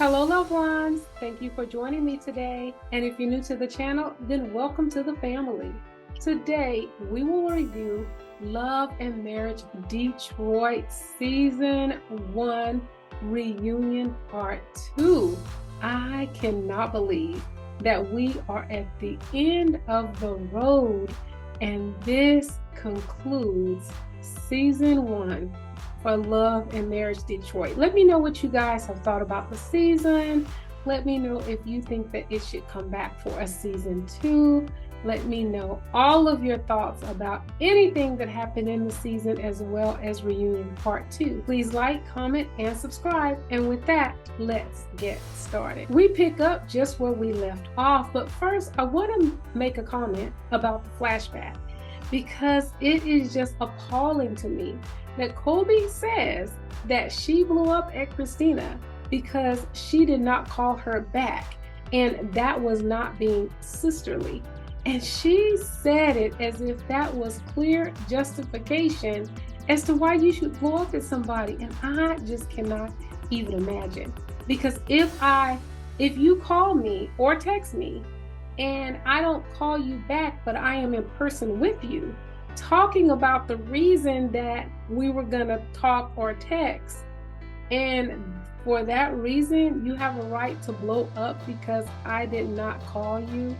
Hello, loved ones. Thank you for joining me today. And if you're new to the channel, then welcome to the family. Today, we will review Love and Marriage Detroit Season 1 Reunion Part 2. I cannot believe that we are at the end of the road, and this concludes Season 1 for Love and Marriage Detroit. Let me know what you guys have thought about the season. Let me know if you think that it should come back for a season 2. Let me know all of your thoughts about anything that happened in the season, as well as Reunion Part 2. Please like, comment, and subscribe. And with that, let's get started. We pick up just where we left off, but first I want to make a comment about the flashback, because it is just appalling to me that Kolby says that she blew up at Kristina because she did not call her back, and that was not being sisterly. And she said it as if that was clear justification as to why you should blow up at somebody, and I just cannot even imagine. Because if you call me or text me and I don't call you back, but I am in person with you, talking about the reason that we were gonna talk or text, and for that reason you have a right to blow up because I did not call you.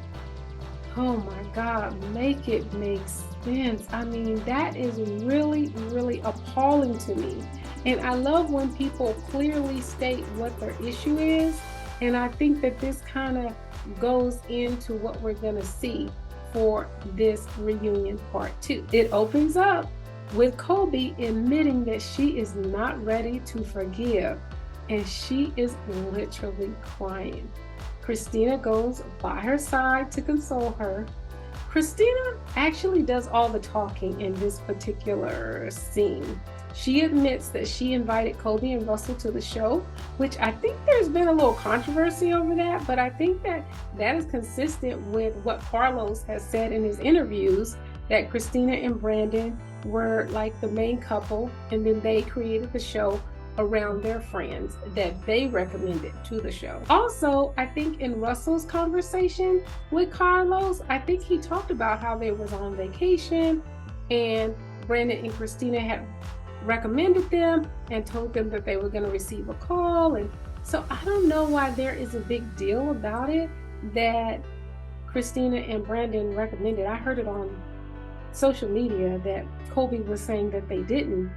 Oh my God, make it make sense. I mean, that is really, really appalling to me. And I love when people clearly state what their issue is, and I think that this kind of goes into what we're gonna see for this reunion part 2. It opens up with Kolby admitting that she is not ready to forgive, and she is literally crying. Kristina goes by her side to console her. Kristina actually does all the talking in this particular scene. She admits that she invited Kolby and Russell to the show, which I think there's been a little controversy over that, but I think that that is consistent with what Carlos has said in his interviews, that Kristina and Branden were like the main couple, and then they created the show around their friends that they recommended to the show. Also, I think in Russell's conversation with Carlos, I think he talked about how they was on vacation and Branden and Kristina had recommended them and told them that they were going to receive a call. And so I don't know why there is a big deal about it that Kristina and Branden recommended. I heard it on social media that Kolby was saying that they didn't,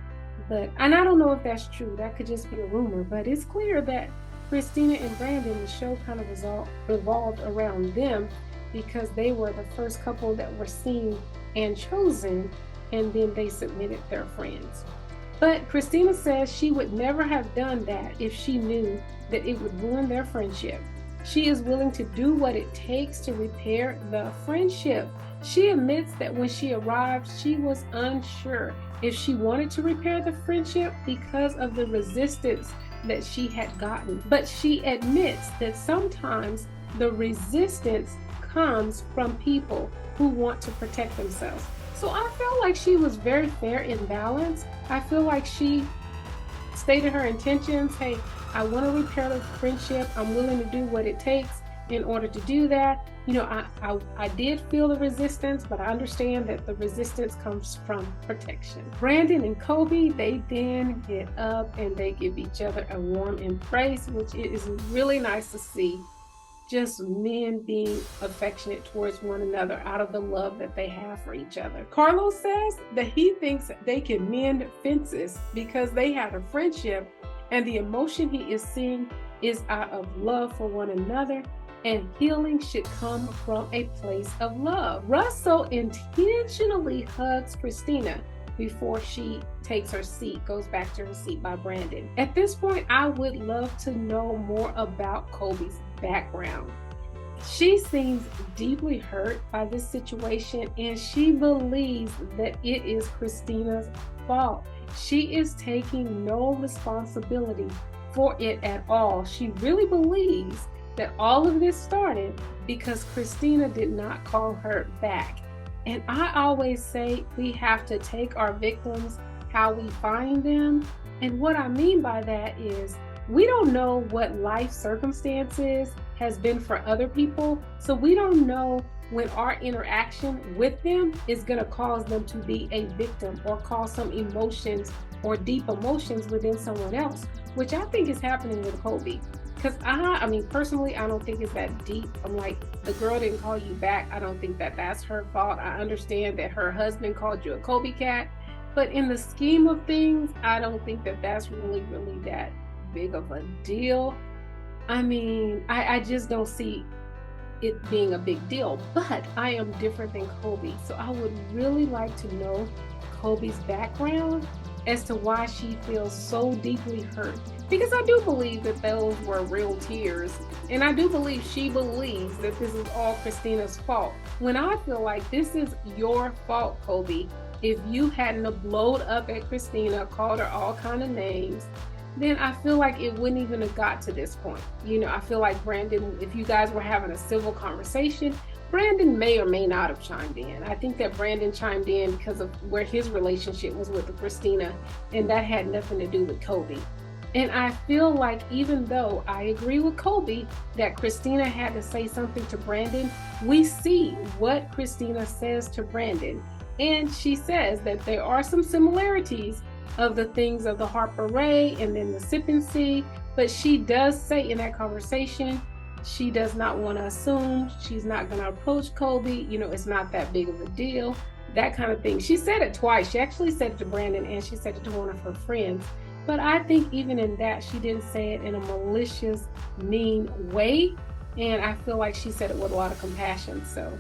and I don't know if that's true. That could just be a rumor, but it's clear that Kristina and Branden, the show kind of revolved around them because they were the first couple that were seen and chosen, and then they submitted their friends. But Kristina says she would never have done that if she knew that it would ruin their friendship. She is willing to do what it takes to repair the friendship. She admits that when she arrived, she was unsure if she wanted to repair the friendship because of the resistance that she had gotten. But she admits that sometimes the resistance comes from people who want to protect themselves. So I feel like she was very fair and balanced. I feel like she stated her intentions. Hey, I want to repair the friendship. I'm willing to do what it takes in order to do that. You know, I did feel the resistance, but I understand that the resistance comes from protection. Branden and Kolby, they then get up and they give each other a warm embrace, which is really nice to see. Just men being affectionate towards one another out of the love that they have for each other. Carlos says that he thinks that they can mend fences because they had a friendship, and the emotion he is seeing is out of love for one another, and healing should come from a place of love. Russell intentionally hugs Kristina before she takes her seat, goes back to her seat by Branden. At this point, I would love to know more about Kolby's background. She seems deeply hurt by this situation, and she believes that it is Kristina's fault. She is taking no responsibility for it at all. She really believes that all of this started because Kristina did not call her back. And I always say we have to take our victims how we find them. And what I mean by that is we don't know what life circumstances has been for other people. So we don't know when our interaction with them is going to cause them to be a victim or cause some emotions or deep emotions within someone else, which I think is happening with Kolby. Because I mean, personally, I don't think it's that deep. I'm like, the girl didn't call you back. I don't think that that's her fault. I understand that her husband called you a Kolby cat, but in the scheme of things, I don't think that that's really that big of a deal. I mean, I just don't see it being a big deal, but I am different than Kolby. So I would really like to know Kolby's background as to why she feels so deeply hurt. Because I do believe that those were real tears. And I do believe she believes that this is all Kristina's fault. When I feel like this is your fault, Kolby, if you hadn't have blowed up at Kristina, called her all kind of names, then I feel like it wouldn't even have got to this point. You know, I feel like Branden, if you guys were having a civil conversation, Branden may or may not have chimed in. I think that Branden chimed in because of where his relationship was with Kristina, and that had nothing to do with Kolby. And I feel like even though I agree with Kolby that Kristina had to say something to Branden, we see what Kristina says to Branden. And she says that there are some similarities of the things of the Harper Ray and then the Sip and See, but she does say in that conversation, she does not want to assume, she's not going to approach Kolby, you know, it's not that big of a deal, that kind of thing. She said it twice. She actually said it to Branden and she said it to one of her friends. But I think even in that, she didn't say it in a malicious, mean way. And I feel like she said it with a lot of compassion. So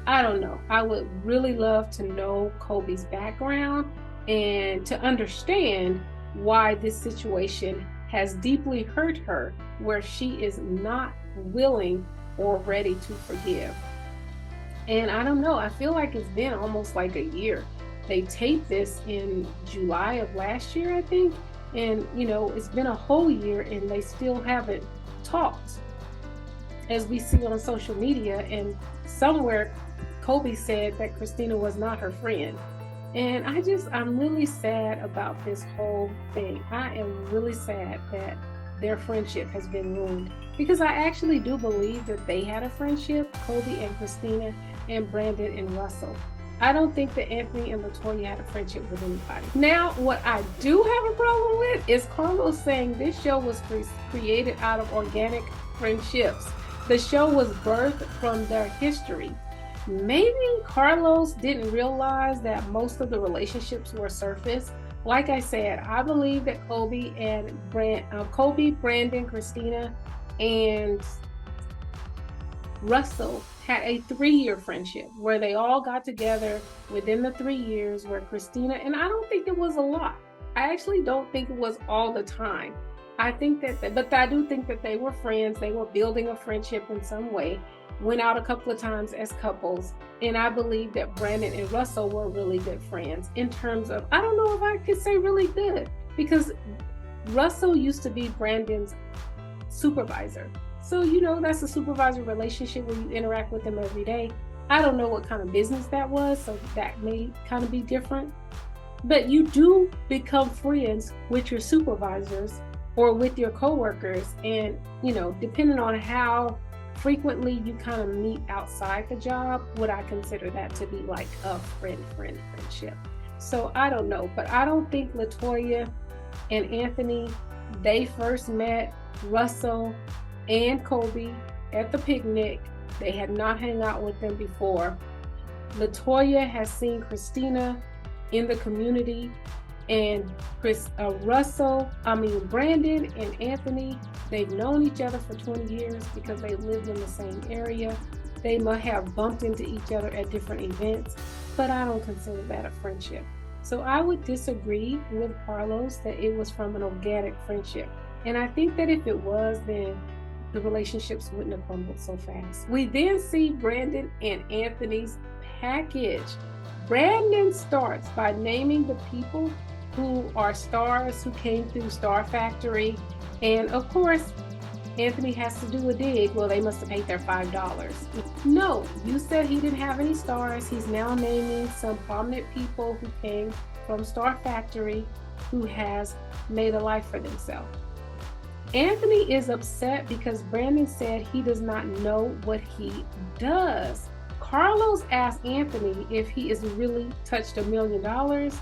I don't know. I would really love to know Kolby's background and to understand why this situation has deeply hurt her, where she is not willing or ready to forgive. And I don't know, I feel like it's been almost like a year. They taped this in July of last year, I think. And, you know, it's been a whole year and they still haven't talked, as we see on social media. And somewhere Kolby said that Kristina was not her friend. And I'm really sad about this whole thing. I am really sad that their friendship has been ruined, because I actually do believe that they had a friendship, Kolby and Kristina and Branden and Russell. I don't think that Anthony and Latoya had a friendship with anybody. Now, what I do have a problem with is Carlos saying this show was created out of organic friendships. The show was birthed from their history. Maybe Carlos didn't realize that most of the relationships were surface. Like I said, I believe that Kolby, Branden, Kristina, and Russell had a 3-year friendship where they all got together within the 3 years, where Kristina, and I don't think it was a lot. I actually don't think it was all the time. I think that, but I do think that they were friends. They were building a friendship in some way, went out a couple of times as couples. And I believe that Branden and Russell were really good friends in terms of, I don't know if I could say really good, because Russell used to be Branden's supervisor. So, you know, that's a supervisor relationship where you interact with them every day. I don't know what kind of business that was, so that may kind of be different. But you do become friends with your supervisors or with your coworkers. And, you know, depending on how frequently you kind of meet outside the job, would I consider that to be like a friendship. So I don't know, but I don't think Latoya and Anthony, they first met Russell and Kolby at the picnic. They had not hung out with them before. Latoya has seen Kristina in the community, and Branden and Anthony, they've known each other for 20 years because they lived in the same area. They might have bumped into each other at different events, but I don't consider that a friendship. So I would disagree with Carlos that it was from an organic friendship. And I think that if it was, then the relationships wouldn't have crumbled so fast. We then see Branden and Anthony's package. Branden starts by naming the people who are stars who came through Star Factory. And of course, Anthony has to do a dig. Well, they must have paid their $5. No, you said he didn't have any stars. He's now naming some prominent people who came from Star Factory who has made a life for themselves. Anthony is upset because Branden said he does not know what he does. Carlos asked Anthony if he is really touched $1 million,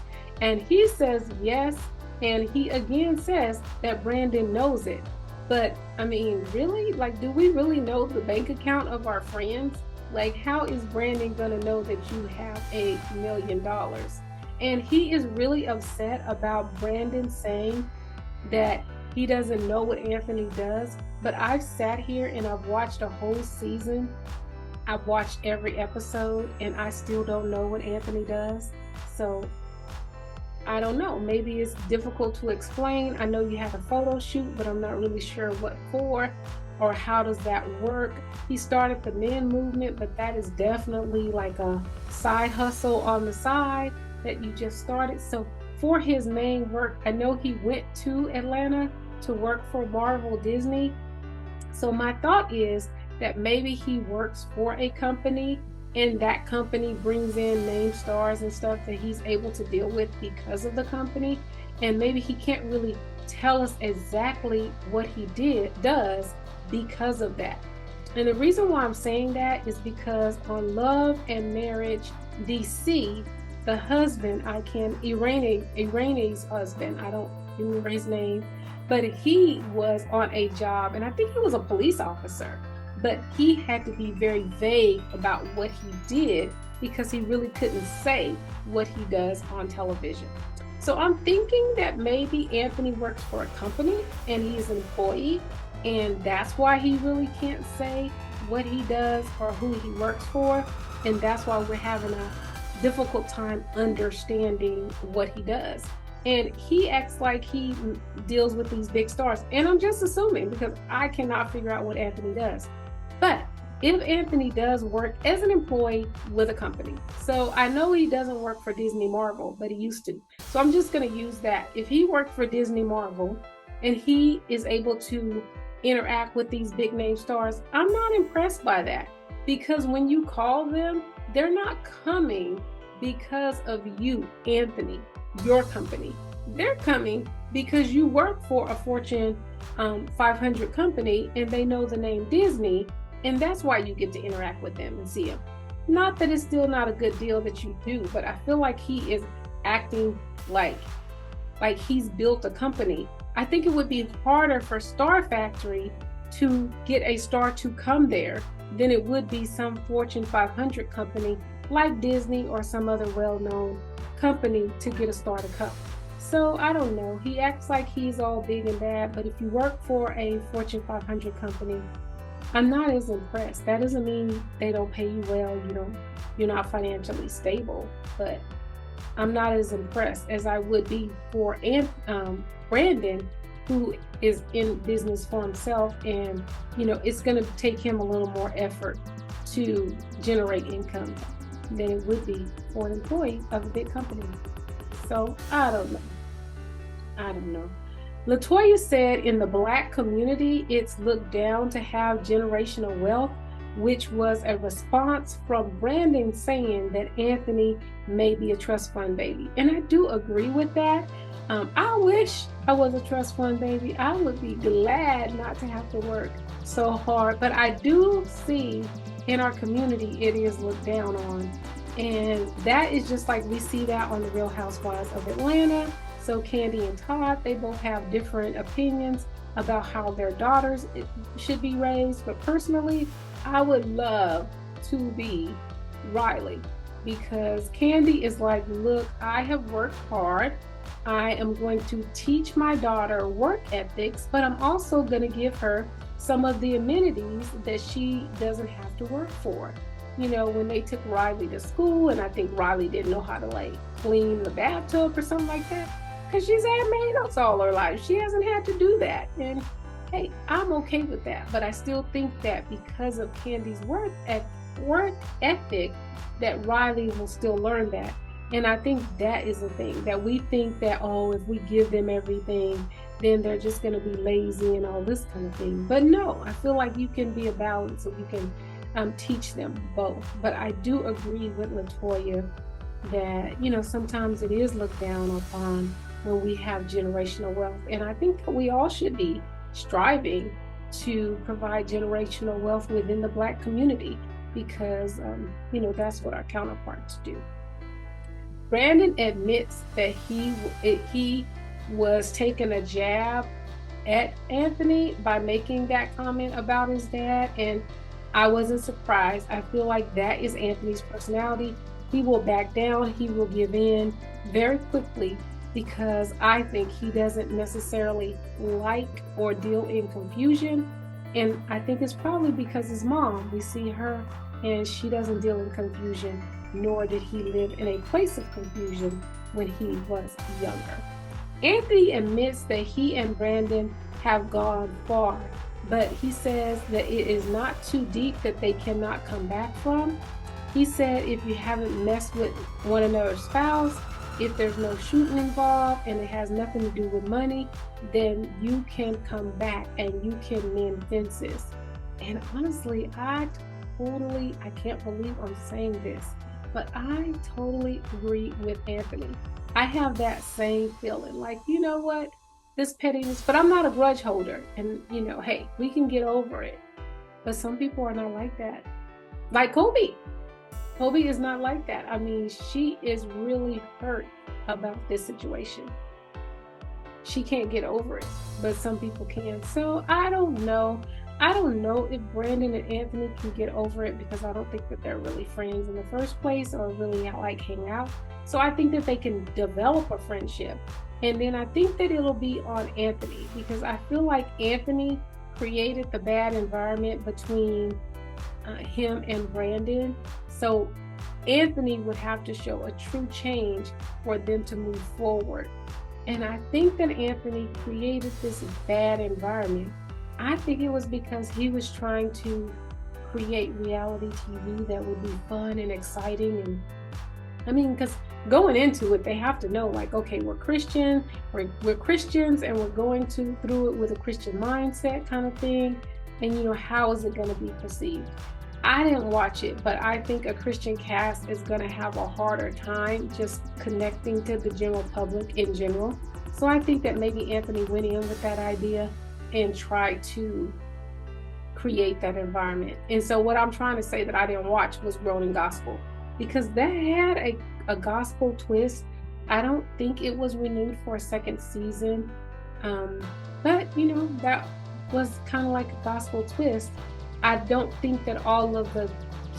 and he says yes, and he again says that Branden knows it. But I mean, really? Like, do we really know the bank account of our friends? Like, how is Branden gonna know that you have $1 million? And he is really upset about Branden saying that he doesn't know what Anthony does. But I've sat here and I've watched a whole season. I've watched every episode and I still don't know what Anthony does. So I don't know. Maybe it's difficult to explain. I know you had a photo shoot, but I'm not really sure what for or how does that work. He started the men movement, but that is definitely like a side hustle on the side that you just started. So for his main work, I know he went to Atlanta to work for Marvel Disney. So my thought is that maybe he works for a company and that company brings in name stars and stuff that he's able to deal with because of the company. And maybe he can't really tell us exactly what he does because of that. And the reason why I'm saying that is because on Love and Marriage DC, the husband, Irene's husband, I don't remember his name, but he was on a job, and I think he was a police officer, but he had to be very vague about what he did because he really couldn't say what he does on television. So I'm thinking that maybe Anthony works for a company and he's an employee, and that's why he really can't say what he does or who he works for, and that's why we're having a difficult time understanding what he does. And he acts like he deals with these big stars, and I'm just assuming because I cannot figure out what Anthony does. But if Anthony does work as an employee with a company, so I know he doesn't work for Disney Marvel, but he used to. So I'm just going to use that. If he worked for Disney Marvel and he is able to interact with these big name stars, I'm not impressed by that, because when you call them, they're not coming because of you, Anthony, your company. They're coming because you work for a Fortune 500 company and they know the name Disney, and that's why you get to interact with them and see them. Not that it's still not a good deal that you do, but I feel like he is acting like he's built a company. I think it would be harder for Star Factory to get a star to come there than it would be some Fortune 500 company like Disney or some other well-known company to get a star to come. So I don't know. He acts like he's all big and bad, but if you work for a Fortune 500 company, I'm not as impressed. That doesn't mean they don't pay you well, you're not financially stable, but I'm not as impressed as I would be for Branden, who is in business for himself, and it's going to take him a little more effort to generate income than it would be for an employee of a big company. So I don't know. Latoya said in the Black community, it's looked down to have generational wealth, which was a response from Branden saying that Anthony may be a trust fund baby. And I do agree with that. I wish I was a trust fund baby. I would be glad not to have to work so hard, but I do see in our community it is looked down on. And that is just like we see that on the Real Housewives of Atlanta. So Candy and Todd, they both have different opinions about how their daughters should be raised. But personally, I would love to be Riley, because Candy is like, look, I have worked hard. I am going to teach my daughter work ethics, but I'm also going to give her some of the amenities that she doesn't have to work for. When they took Riley to school, and I think Riley didn't know how to clean the bathtub or something like that, because she's had maids all her life. She hasn't had to do that. And hey, I'm okay with that. But I still think that because of Candy's work ethic, that Riley will still learn that. And I think that is the thing, that we think that, if we give them everything, then they're just going to be lazy and all this kind of thing. But no, I feel like you can be a balance, and you can teach them both. But I do agree with Latoya that, sometimes it is looked down upon when we have generational wealth. And I think that we all should be striving to provide generational wealth within the Black community, because that's what our counterparts do. Branden admits that he was taking a jab at Anthony by making that comment about his dad, and I wasn't surprised. I feel like that is Anthony's personality. He will back down, he will give in very quickly, because I think he doesn't necessarily like or deal in confusion. And I think it's probably because his mom, we see her and she doesn't deal in confusion, nor did he live in a place of confusion when he was younger. Anthony admits that he and Branden have gone far, but he says that it is not too deep that they cannot come back from. He said if you haven't messed with one another's spouse, if there's no shooting involved and it has nothing to do with money, then you can come back and you can mend fences. And honestly, I can't believe I'm saying this, but I totally agree with Anthony. I have that same feeling, like, you know what, this pettiness, but I'm not a grudge holder, and hey, we can get over it. But some people are not like that. Like Kolby is not like that. I mean, she is really hurt about this situation. She can't get over it, but some people can. So I don't know if Branden and Anthony can get over it, because I don't think that they're really friends in the first place or really like hang out. So I think that they can develop a friendship. And then I think that it'll be on Anthony, because I feel like Anthony created the bad environment between him and Branden. So Anthony would have to show a true change for them to move forward. And I think that Anthony created this bad environment. I think it was because he was trying to create reality TV that would be fun and exciting. And I mean, because going into it, they have to know, like, okay, we're Christian, we're Christians, and we're going through it with a Christian mindset kind of thing. And how is it going to be perceived? I didn't watch it, but I think a Christian cast is going to have a harder time just connecting to the general public in general. So I think that maybe Anthony went in with that idea and tried to create that environment. And so what I'm trying to say that I didn't watch was Grown in Gospel, because that had a gospel twist. I don't think it was renewed for a second season, but that was kind of like a gospel twist. I don't think that all of the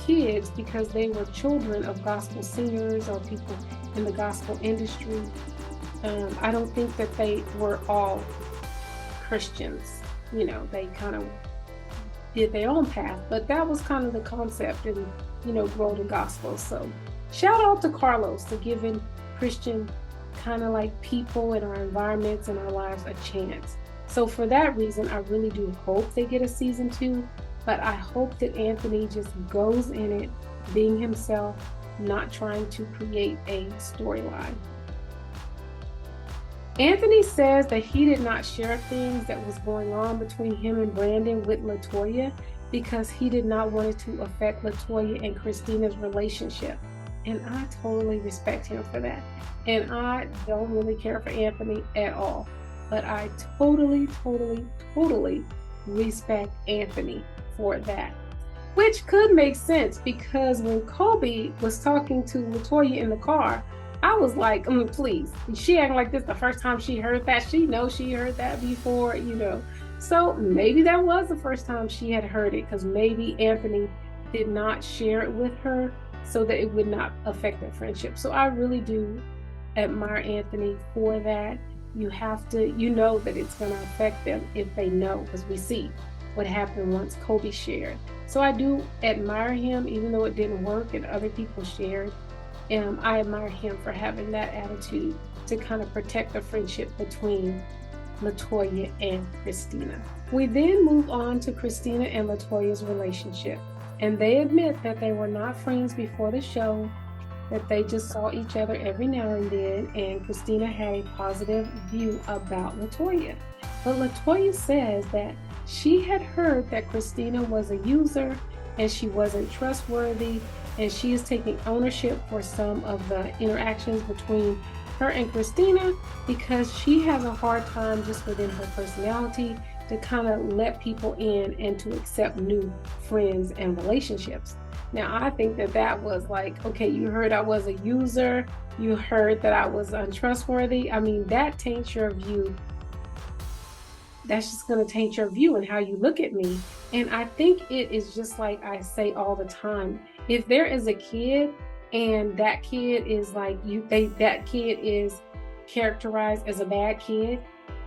kids, because they were children of gospel singers or people in the gospel industry, I don't think that they were all Christians. They kind of did their own path, but that was kind of the concept in Grown in Gospel. So shout out to Carlos for giving Christian kind of like people in our environments and our lives a chance. So for that reason, I really do hope they get a season 2. But I hope that Anthony just goes in it, being himself, not trying to create a storyline. Anthony says that he did not share things that was going on between him and Branden with Latoya, because he did not want it to affect Latoya and Kristina's relationship. And I totally respect him for that. And I don't really care for Anthony at all. But I totally respect Anthony for that, which could make sense, because when Kolby was talking to Latoya in the car, I was like, please, she acting like this the first time she heard that. She knows she heard that before, So maybe that was the first time she had heard it, because maybe Anthony did not share it with her so that it would not affect their friendship. So I really do admire Anthony for that. You have to, that it's going to affect them if they know, because we see what happened once Kolby shared. So I do admire him, even though it didn't work and other people shared. I admire him for having that attitude to kind of protect the friendship between Latoya and Kristina. We then move on to Kristina and Latoya's relationship. And they admit that they were not friends before the show, that they just saw each other every now and then, and Kristina had a positive view about Latoya. But Latoya says that she had heard that Kristina was a user and she wasn't trustworthy, and she is taking ownership for some of the interactions between her and Kristina, because she has a hard time just within her personality to kind of let people in and to accept new friends and relationships. Now, I think that that was like, okay, you heard I was a user, you heard that I was untrustworthy. I mean, that taints your view. That's just going to taint your view and how you look at me. And I think it is just like I say all the time. If there is a kid and that kid is like that kid is characterized as a bad kid,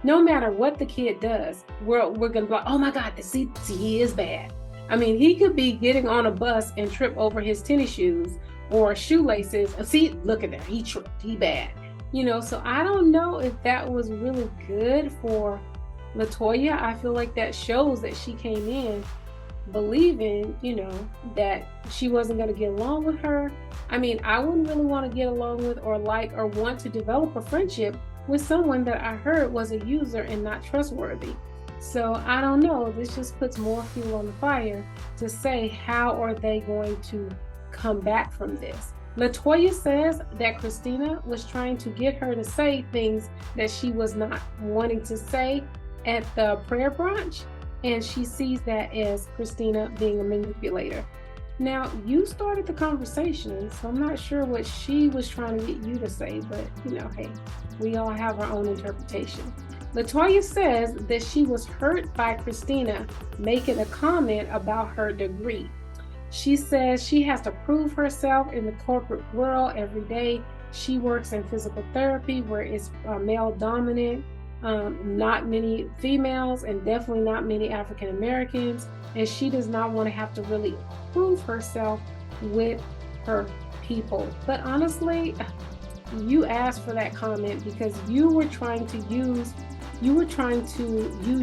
no matter what the kid does, we're gonna be like, oh my God, see, he is bad. I mean, he could be getting on a bus and trip over his tennis shoes or shoelaces. See, look at that, he tripped, he bad. So I don't know if that was really good for Latoya. I feel like that shows that she came in believing, that she wasn't going to get along with her. I mean, I wouldn't really want to get along with or like or want to develop a friendship with someone that I heard was a user and not trustworthy. So I don't know. This just puts more fuel on the fire to say, how are they going to come back from this? Latoya says that Kristina was trying to get her to say things that she was not wanting to say at the prayer brunch, and she sees that as Kristina being a manipulator. Now, you started the conversation, so I'm not sure what she was trying to get you to say, but hey, we all have our own interpretation. Latoya says that she was hurt by Kristina making a comment about her degree. She says she has to prove herself in the corporate world every day. She works in physical therapy where it's male dominant. Not many females and definitely not many African Americans, and she does not want to have to really prove herself with her people. But honestly, you asked for that comment because you were trying to use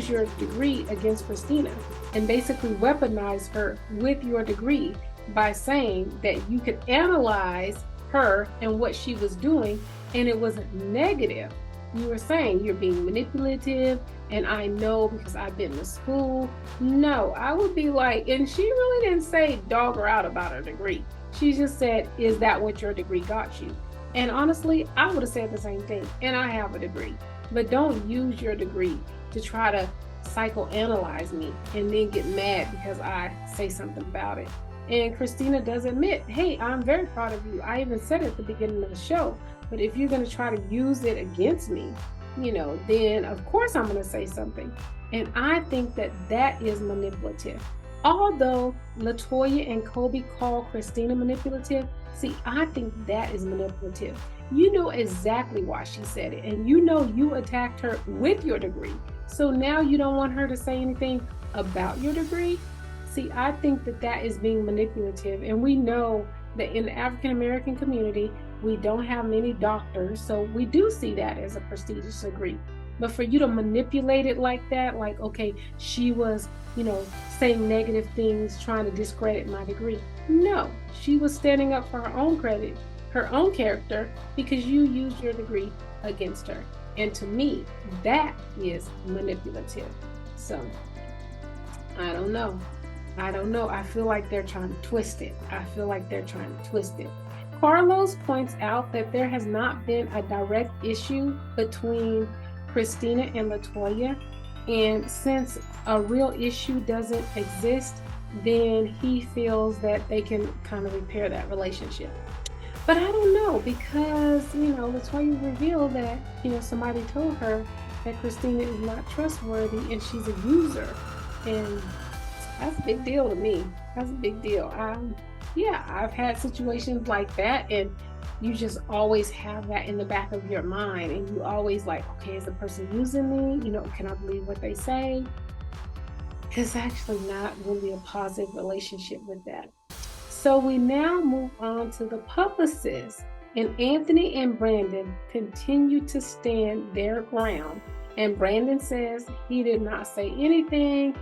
your degree against Kristina and basically weaponize her with your degree by saying that you could analyze her and what she was doing and it was negative. You were saying you're being manipulative, and I know because I've been to school. No, I would be like, and she really didn't say dog her out about her degree. She just said, is that what your degree got you? And honestly, I would have said the same thing, and I have a degree. But don't use your degree to try to psychoanalyze me and then get mad because I say something about it. And Kristina does admit, hey, I'm very proud of you. I even said it at the beginning of the show. But if you're going to try to use it against me, then of course I'm going to say something. And I think that that is manipulative. Although Latoya and Kolby call Kristina manipulative, see, I think that is manipulative. You know exactly why she said it. And you attacked her with your degree. So now you don't want her to say anything about your degree? See, I think that that is being manipulative. And we know that in the African American community, we don't have many doctors, so we do see that as a prestigious degree. But for you to manipulate it like that, like, okay, she was, saying negative things, trying to discredit my degree. No, she was standing up for her own credit, her own character, because you used your degree against her. And to me, that is manipulative. So, I don't know. I feel like they're trying to twist it. Carlos points out that there has not been a direct issue between Kristina and Latoya, and since a real issue doesn't exist, then he feels that they can kind of repair that relationship. But I don't know, because Latoya revealed that somebody told her that Kristina is not trustworthy and she's a user, and that's a big deal to me. That's a big deal. Yeah, I've had situations like that, and you just always have that in the back of your mind, and you always like, okay, is the person using me? Can I believe what they say? It's actually not really a positive relationship with that. So we now move on to the publicists, and Anthony and Branden continue to stand their ground, and Branden says he did not say anything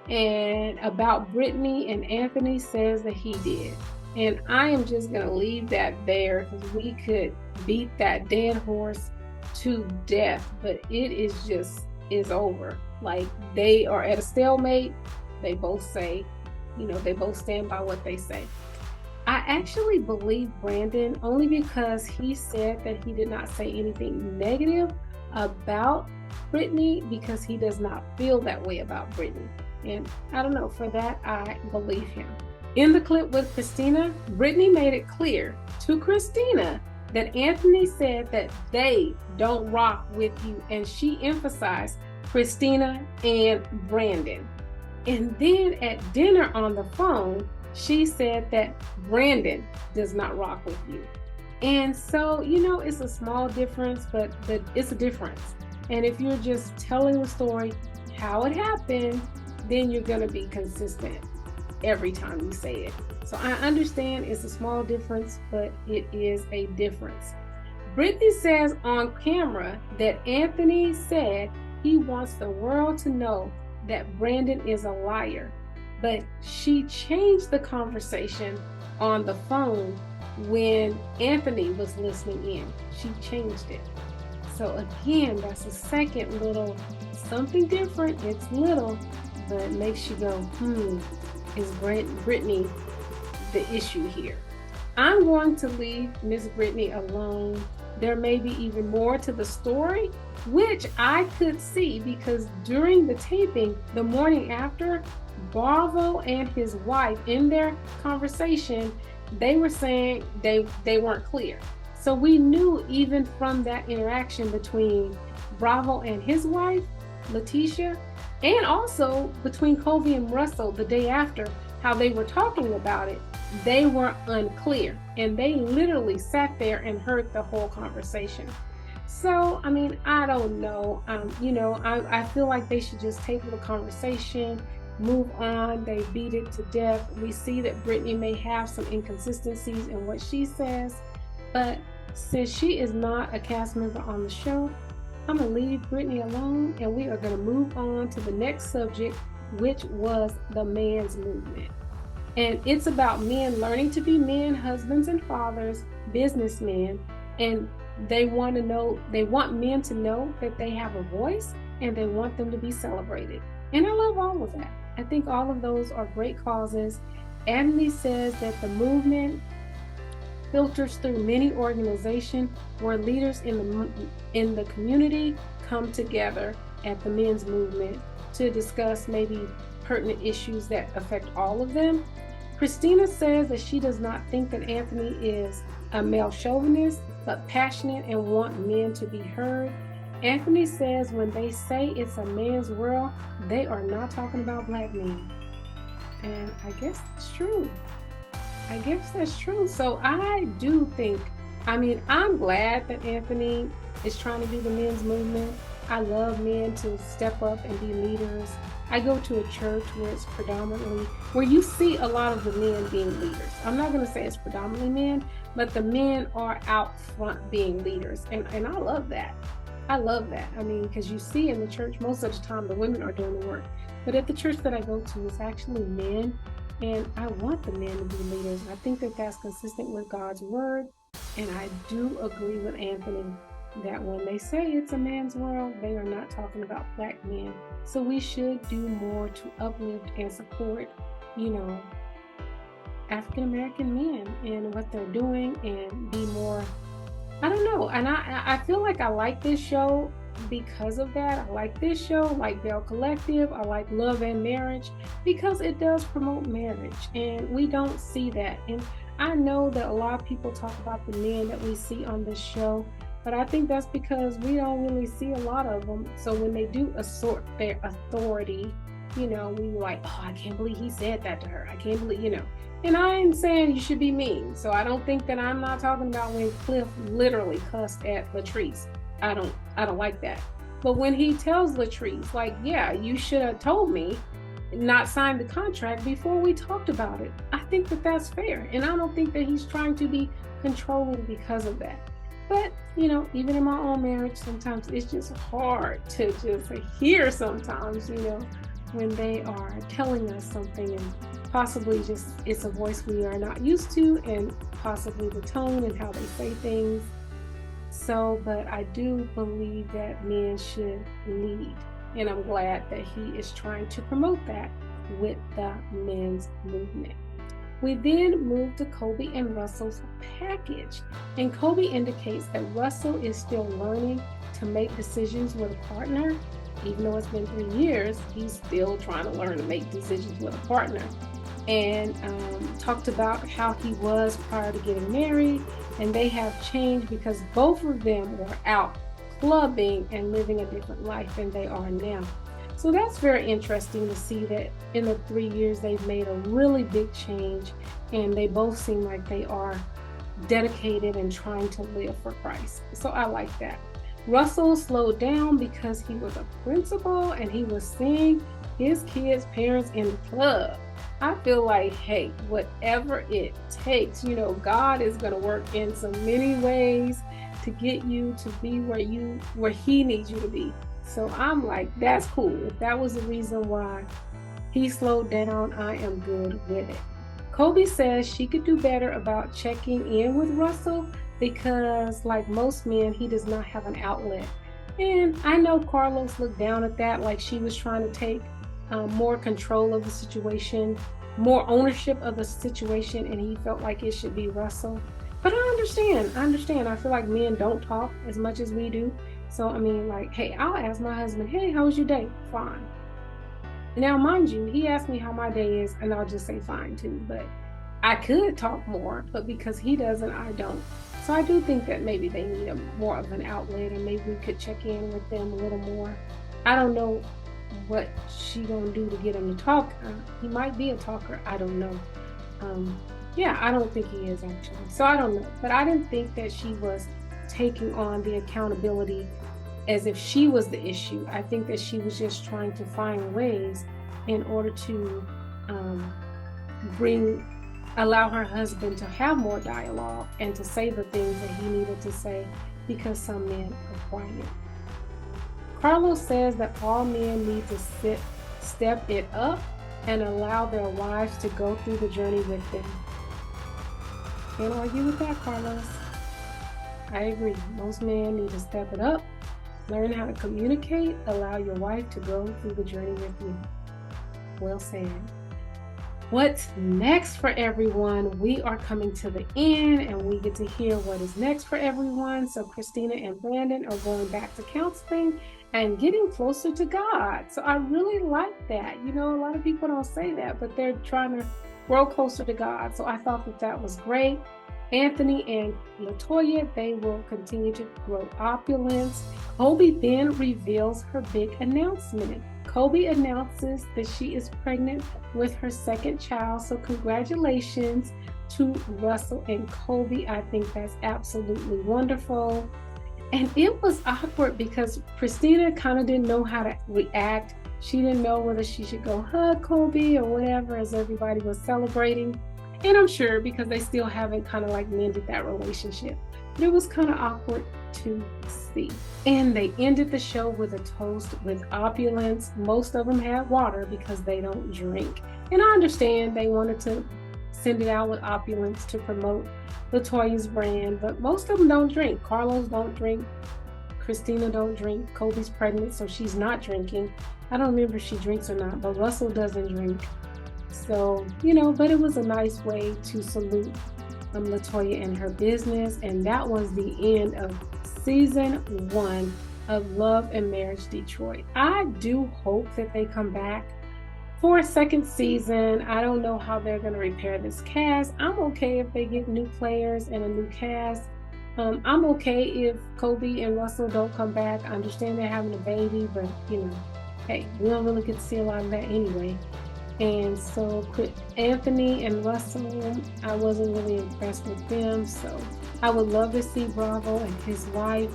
and about Brittany, and Anthony says that he did. And I am just going to leave that there because we could beat that dead horse to death, but it is over. Like, they are at a stalemate. They both say, they both stand by what they say. I actually believe Branden only because he said that he did not say anything negative about Brittany because he does not feel that way about Brittany. And I don't know, for that, I believe him. In the clip with Kristina, Brittany made it clear to Kristina that Anthony said that they don't rock with you, and she emphasized Kristina and Branden. And then at dinner on the phone, she said that Branden does not rock with you. And so, it's a small difference, but it's a difference. And if you're just telling the story how it happened, then you're going to be consistent every time you say it. So I understand it's a small difference, but it is a difference. Brittany says on camera that Anthony said he wants the world to know that Branden is a liar, but she changed the conversation on the phone when Anthony was listening in. She changed it. So again, that's a second little something different. It's little, but it makes you go, is Brittany the issue here? I'm going to leave Miss Brittany alone. There may be even more to the story, which I could see because during the taping, the morning after, Bravo and his wife, in their conversation, they were saying they weren't clear. So we knew even from that interaction between Bravo and his wife, Latoya, and also between Kolby and Russell the day after, how they were talking about it, they were unclear. And they literally sat there and heard the whole conversation. So, I don't know. I feel like they should just table the conversation, move on. They beat it to death. We see that Brittany may have some inconsistencies in what she says, but since she is not a cast member on the show, I'm going to leave Brittany alone, and we are going to move on to the next subject, which was the man's movement. And it's about men learning to be men, husbands and fathers, businessmen, and they want men to know that they have a voice, and they want them to be celebrated. And I love all of that. I think all of those are great causes. Anthony says that the movement filters through many organizations where leaders in the community come together at the men's movement to discuss maybe pertinent issues that affect all of them. Kristina says that she does not think that Anthony is a male chauvinist, but passionate and want men to be heard. Anthony says when they say it's a man's world, they are not talking about black men. And I guess that's true. So I do think, I'm glad that Anthony is trying to do the men's movement. I love men to step up and be leaders. I go to a church where it's predominantly, where you see a lot of the men being leaders. I'm not going to say it's predominantly men, but the men are out front being leaders. And I love that. Because you see in the church, most of the time the women are doing the work. But at the church that I go to, it's actually men. And I want the men to be leaders. I think that that's consistent with God's word. And I do agree with Anthony that when they say it's a man's world, they are not talking about black men. So we should do more to uplift and support, African-American men and what they're doing, and be more, And I feel like I like this show because of that. I like this show, like Bell Collective. I like Love and Marriage because it does promote marriage, and we don't see that. And I know that a lot of people talk about the men that we see on this show, but I think that's because we don't really see a lot of them. So when they do assert their authority, we like, oh, I can't believe he said that to her. I can't believe, And I ain't saying you should be mean. So I don't think that I'm not talking about when Cliff literally cussed at Latrice. I don't like that. But when he tells Latrice, like, yeah, you should have told me, not signed the contract before we talked about it. I think that that's fair. And I don't think that he's trying to be controlling because of that. But, even in my own marriage, sometimes it's just hard to just hear sometimes, when they are telling us something, and possibly just it's a voice we are not used to, and possibly the tone and how they say things. So, but I do believe that men should lead. And I'm glad that he is trying to promote that with the men's movement. We then move to Kolby and Russell's package. And Kolby indicates that Russell is still learning to make decisions with a partner. Even though it's been 3 years, he's still trying to learn to make decisions with a partner. And talked about how he was prior to getting married, and they have changed because both of them were out clubbing and living a different life than they are now. So that's very interesting to see that in the 3 years they've made a really big change, and they both seem like they are dedicated and trying to live for Christ. So I like that. Russell slowed down because he was a principal and he was seeing his kids' parents in the club. I feel like, hey, whatever it takes, God is going to work in so many ways to get you to be where he needs you to be. So I'm like, that's cool. If that was the reason why he slowed down, I am good with it. Kolby says she could do better about checking in with Russell because, like most men, he does not have an outlet. And I know Carlos looked down at that, like she was trying to take more control of the situation, more ownership of the situation, and he felt like it should be Russell. But I understand. I feel like men don't talk as much as we do. So, I mean, like, hey, I'll ask my husband, hey, how was your day? Fine. Now, mind you, he asked me how my day is, and I'll just say fine too. But I could talk more, but because he doesn't, I don't. So I do think that maybe they need more of an outlet, and maybe we could check in with them a little more. I don't know what she gonna do to get him to talk. He might be a talker. I don't know. I don't think he is actually. So I don't know. But I didn't think that she was taking on the accountability as if she was the issue. I think that she was just trying to find ways in order to allow her husband to have more dialogue and to say the things that he needed to say, because some men are quiet. Carlos says that all men need to step it up and allow their wives to go through the journey with them. Can't argue with that, Carlos. I agree. Most men need to step it up, learn how to communicate, allow your wife to go through the journey with you. Well said. What's next for everyone? We are coming to the end, and we get to hear what is next for everyone. So Kristina and Branden are going back to counseling and getting closer to God. So I really like that. A lot of people don't say that, but they're trying to grow closer to God. So I thought that was great. Anthony and Latoya, they will continue to grow opulence. Kolby then reveals her big announcement. Kolby announces that she is pregnant with her second child. So congratulations to Russell and Kolby. I think that's absolutely wonderful. And it was awkward because Kristina kind of didn't know how to react. She didn't know whether she should go hug Kolby or whatever as everybody was celebrating. And I'm sure because they still haven't kind of like mended that relationship. But it was kind of awkward to see. And they ended the show with a toast with opulence. Most of them had water because they don't drink. And I understand they wanted to send it out with opulence to promote Latoya's brand, but most of them don't drink. Carlos don't drink. Kristina don't drink. Kolby's pregnant, so she's not drinking. I don't remember if she drinks or not, but Russell doesn't drink. So, but it was a nice way to salute Latoya and her business. And that was the end of season 1 of Love and Marriage Detroit. I do hope that they come back for a second season. I don't know how they're going to repair this cast. I'm okay if they get new players and a new cast. I'm okay if Kolby and Russell don't come back. I understand they're having a baby, but hey, we don't really get to see a lot of that anyway. And so Anthony and Russell, I wasn't really impressed with them. So I would love to see Bravo and his wife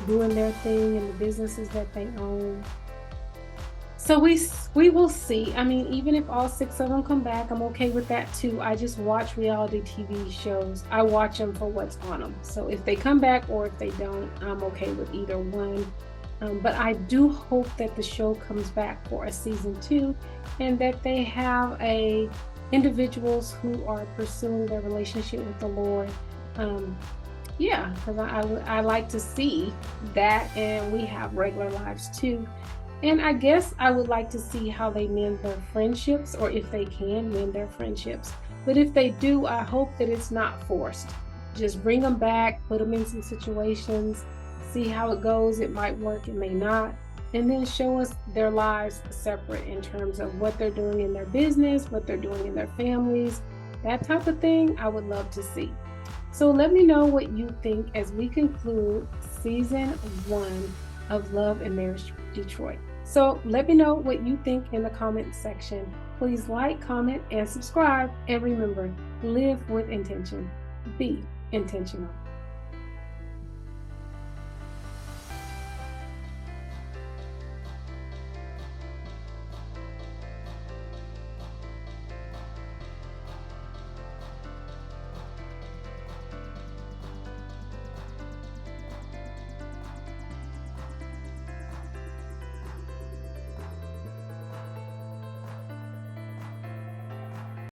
doing their thing in the businesses that they own. So we will see. I mean, even if all 6 of them come back, I'm okay with that too. I just watch reality TV shows. I watch them for what's on them. So if they come back or if they don't, I'm okay with either one. But I do hope that the show comes back for a season 2 and that they have individuals who are pursuing their relationship with the Lord. Because I like to see that, and we have regular lives too. And I guess I would like to see how they mend their friendships, or if they can mend their friendships. But if they do, I hope that it's not forced. Just bring them back, put them in some situations, see how it goes. It might work, it may not. And then show us their lives separate in terms of what they're doing in their business, what they're doing in their families, that type of thing. I would love to see. So let me know what you think as we conclude season 1 of Love and Marriage Detroit. So let me know what you think in the comment section. Please like, comment, and subscribe. And remember, live with intention. Be intentional.